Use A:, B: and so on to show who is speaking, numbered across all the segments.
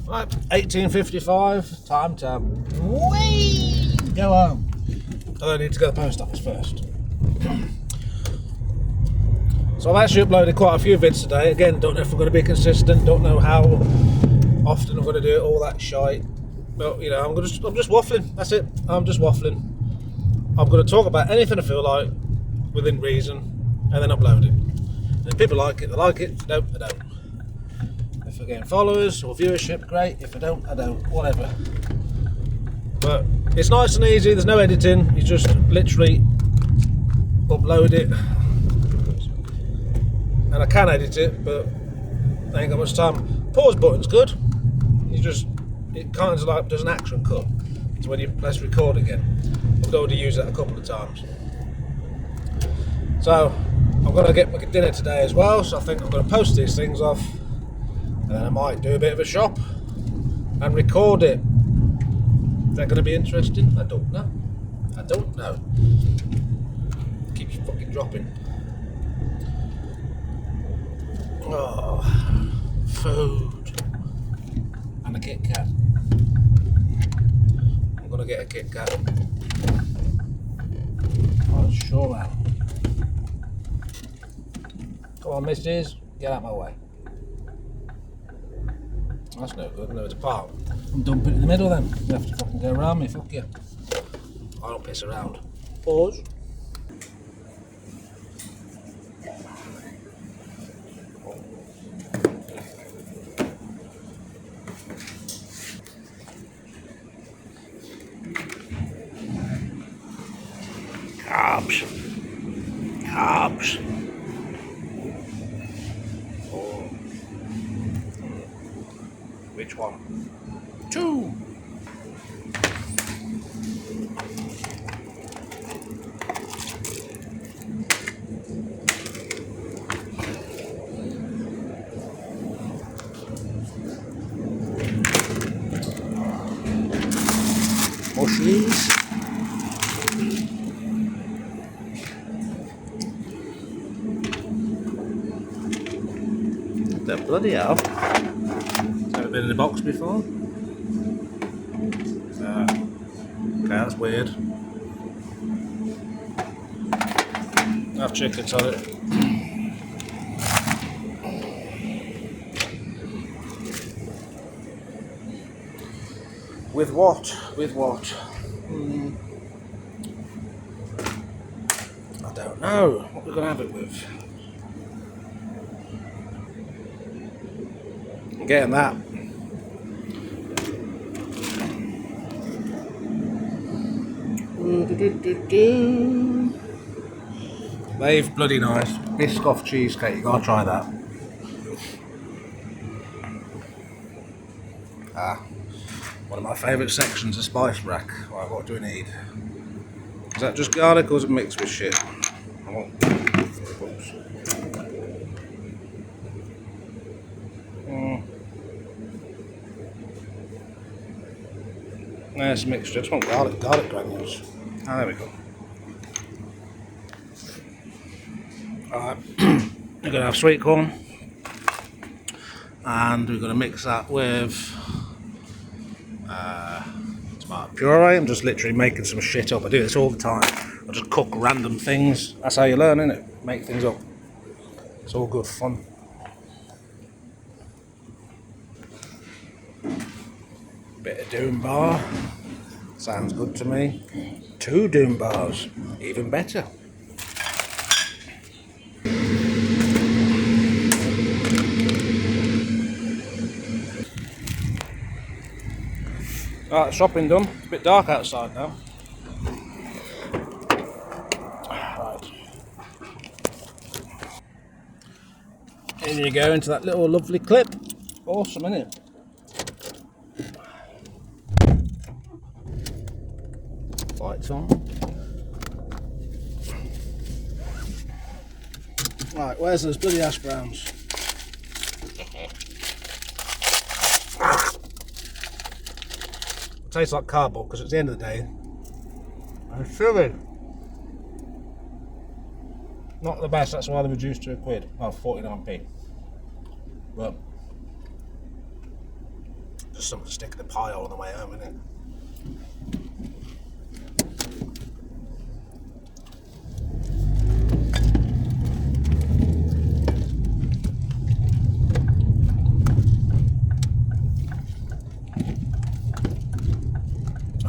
A: Right, 18:55, time to go home. I need to go to the post office first. So I've actually uploaded quite a few vids today. Again, don't know if I'm going to be consistent, don't know how often I'm going to do it, all that shite. But you know, I'm just waffling, that's it. I'm just waffling. I'm going to talk about anything I feel like, within reason, and then upload it. And if people like it, they like it. If they don't, they don't. If I get followers or viewership, great. If I don't, I don't. Whatever. But it's nice and easy. There's no editing. You just literally upload it. And I can edit it, but I ain't got much time. Pause button's good. It kind of like does an action cut. So when you press record again, I've already used that a couple of times. So I'm going to get my dinner today as well. So I think I'm going to post these things off, and then I might do a bit of a shop and record it. Is that going to be interesting? I don't know. I don't know. It keeps fucking dropping. Oh, food and a KitKat. I'm gonna get a KitKat. I sure am. Come on, missus, get out of my way. That's no good. No, it's a park. I'm dumping it in the middle then. You have to fucking go around me. Fuck you. I don't piss around. Pause. Carbs. Oh. Which one? 2. Mushies. Bloody hell. Never been in a box before. Okay, that's weird. I have chickens on it. With what? I don't know. What we're going to have it with? I'm getting that. They've bloody nice. Biscoff cheesecake, you gotta try that. One of my favourite sections, the spice rack. Right, what do we need? Is that just garlic or is it mixed with shit? No, it's a mixture. I just want garlic granules. Ah, there we go. Alright, we're going to have sweet corn, and we're going to mix that with tomato puree. I'm just literally making some shit up. I do this all the time. I just cook random things. That's how you learn, innit? Make things up. It's all good fun. Bit of Doom bar. Sounds good to me. 2 Doom bars. Even better. Right, shopping done. It's a bit dark outside now. Right. In you go into that little lovely clip. Awesome, isn't it? Lights on. Right, where's those bloody hash browns? It tastes like cardboard because at the end of the day, I'm silly. Not the best, that's why they reduced to £1. Well, 49p. But Just something to stick in the pile on the way home, innit?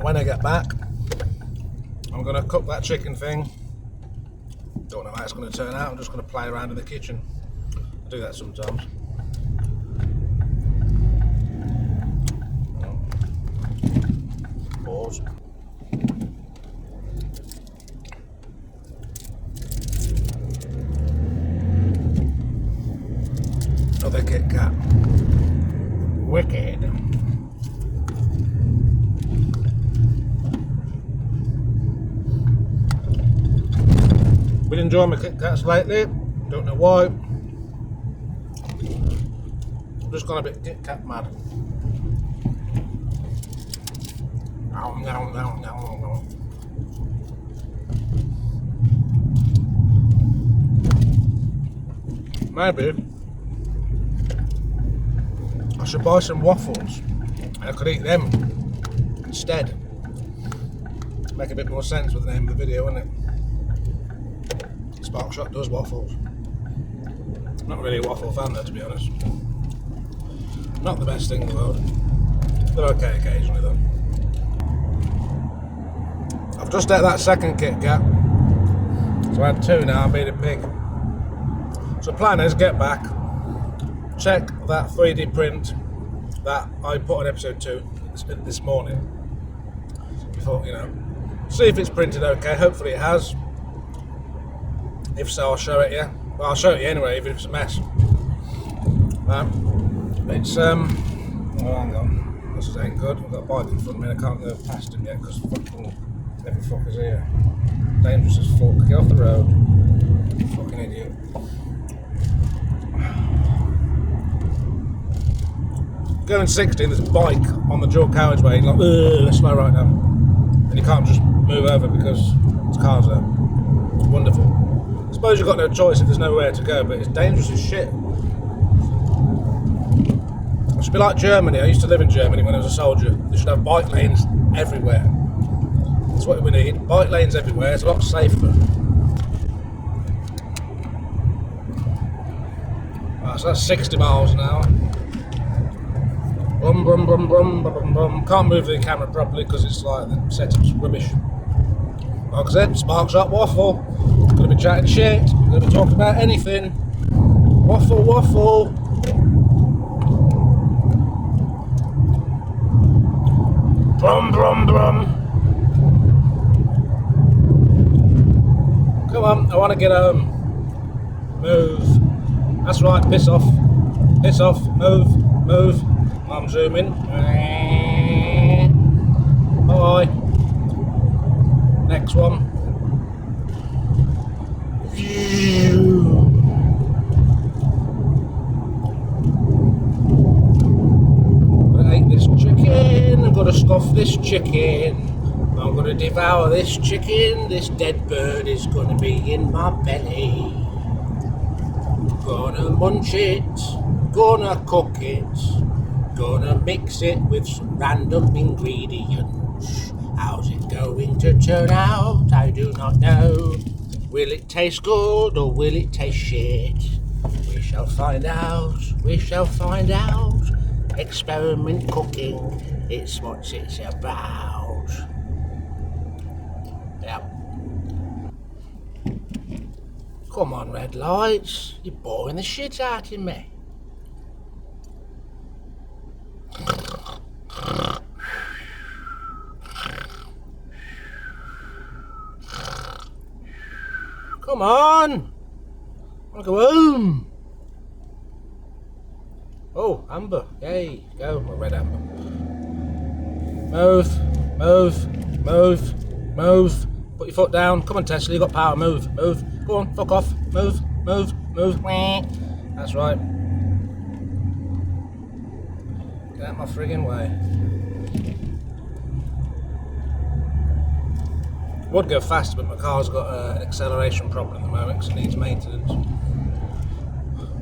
A: When I get back, I'm going to cook that chicken thing. Don't know how it's going to turn out. I'm just going to play around in the kitchen. I do that sometimes. Pause. Another KitKat. Wicked. Been enjoying my KitKats lately. Don't know why. I've just gone a bit KitKat mad. Maybe I should buy some waffles and I could eat them instead. Make a bit more sense with the name of the video, wouldn't it? Sparkshot does waffles. Not really a waffle fan though, to be honest. Not the best thing in the world. They're okay occasionally though. I've just ate that second KitKat, so I had two now. I'm being a pig. So the plan is get back, check that 3D print that I put on episode 2 this morning. Before, you know, see if it's printed okay. Hopefully it has. If so, I'll show it you. Well, I'll show it you anyway, even if it's a mess. It's oh, hang on, this ain't good. I've got a bike in front of me. I can't go past him yet because fucking every fucker's here. Dangerous as fuck. Get off the road, fucking idiot. Going 60, there's a bike on the dual carriageway. You're like, let's slow right now, and you can't just move over because there's cars there. It's wonderful. I suppose you've got no choice if there's nowhere to go, but it's dangerous as shit. It should be like Germany. I used to live in Germany when I was a soldier. They should have bike lanes everywhere. That's what we need. Bike lanes everywhere. It's a lot safer. Right, so that's 60 miles an hour. Brum, brum, brum, brum, brum, brum. Can't move the camera properly because it's like the setup's rubbish. Like I said, Sparkshot Waffle. Gonna be chatting shit. Gonna be talking about anything. Waffle, waffle. Brum, brum, brum. Come on, I want to get home. Move. That's right, piss off. Piss off. Move. Move. I'm zooming. Bye. Next one. I'm gonna eat this chicken. I'm gonna scoff this chicken. I'm gonna devour this chicken. This dead bird is gonna be in my belly. Gonna munch it. Gonna cook it. Gonna mix it with some random ingredients. How's it going to turn out? I do not know. Will it taste good or will it taste shit? We shall find out. We shall find out. Experiment cooking. It's what it's about. Yep. Come on, red lights. You're boring the shit out of me. Come on! I want to go home! Oh, amber. Yay, go. Oh, red amber. Move, move, move, move. Put your foot down. Come on, Tesla, you got power. Move, move. Go on, fuck off. Move, move, move. That's right. Get out my friggin' way. Would go faster, but my car's got an acceleration problem at the moment because it needs maintenance.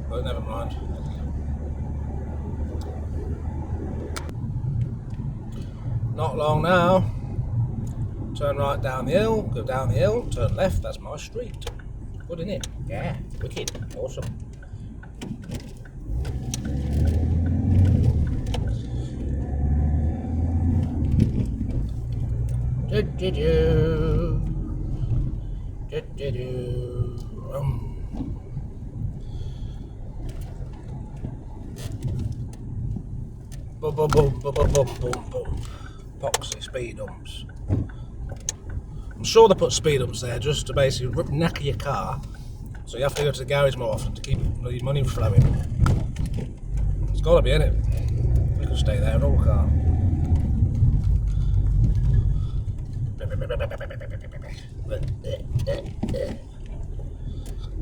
A: But never mind. Not long now. Turn right down the hill, go down the hill, turn left, that's my street. Good, isn't it? Yeah, wicked, awesome. Boom, boom, boom, boom, boom, boom, boom, boom. Poxy speed humps. I'm sure they put speed humps there just to basically knacker your car, so you have to go to the garage more often to keep your money flowing. It's got to be, innit? You can stay there in all car.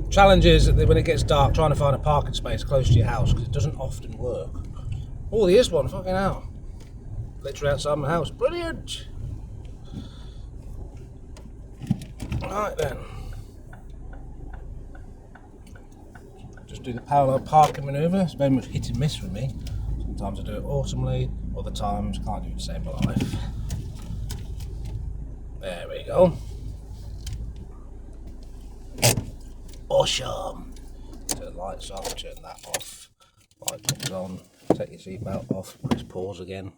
A: Challenge is that when it gets dark, trying to find a parking space close to your house because it doesn't often work. Oh, there is one, fucking hell. Literally outside my house. Brilliant! Right then. Just do the parallel parking manoeuvre. It's very much hit and miss with me. Sometimes I do it awesomely, other times can't do the same in life. There we go. Awesome. Turn the lights off, turn that off. Light comes on, take your seatbelt off, press pause again.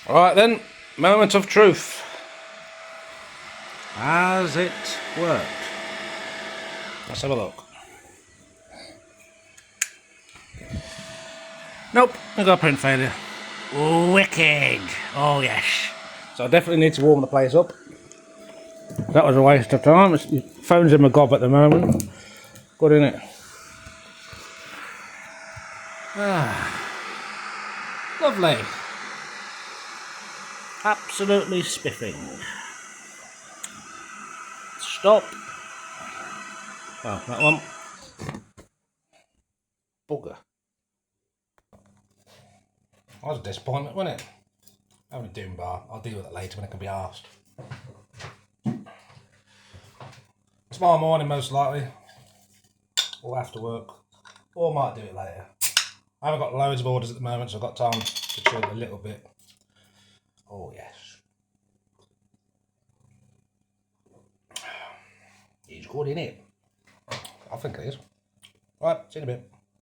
A: Alright then, moment of truth. Has it worked? Let's have a look. Nope, I got a print failure. Wicked! Oh yes. So I definitely need to warm the place up. That was a waste of time. Your phone's in my gob at the moment. Good, innit? Ah, lovely. Absolutely spiffing. Stop. Oh, that one. Bugger. That was a disappointment, wasn't it? Having a doom bar. I'll deal with it later when I can be arsed. Tomorrow morning, most likely. Or after work. Or might do it later. I haven't got loads of orders at the moment, so I've got time to chill a little bit. Oh, yes. It's good, isn't it? I think it is. Right, see you in a bit.